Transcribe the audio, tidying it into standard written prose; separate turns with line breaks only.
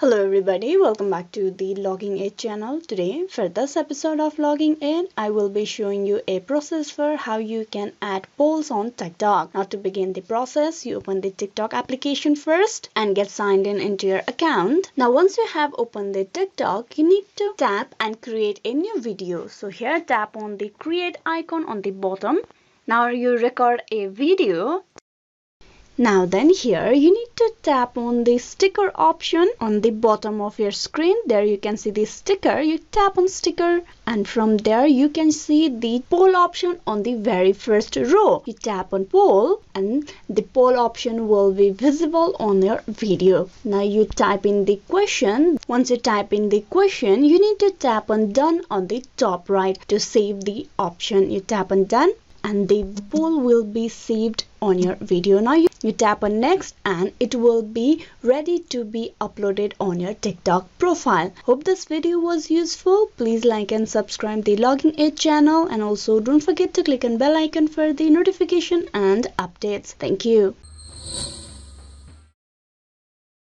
Hello everybody, welcome back to the Logging Aid channel. Today for this episode of Logging Aid, I will be showing you a process for how you can add polls on TikTok. Now to begin the process, you open the TikTok application first and get signed in into your account. Now once you have opened the TikTok, you need to tap and create a new video. So here tap on the create icon on the bottom. Now you record a video. Now then here you need to tap on the sticker option on the bottom of your screen. There you can see the sticker. You tap on sticker and from there you can see the poll option on the very first row. You tap on poll and the poll option will be visible on your video. Now you type in the question. Once you type in the question, you need to tap on done on the top right to save the option. You tap on done and the poll will be saved on your video. Now you tap on next and it will be ready to be uploaded on your TikTok profile. Hope this video was useful. Please like and subscribe the Logging Aid channel, and also don't forget to click on bell icon for the notification and updates. Thank you.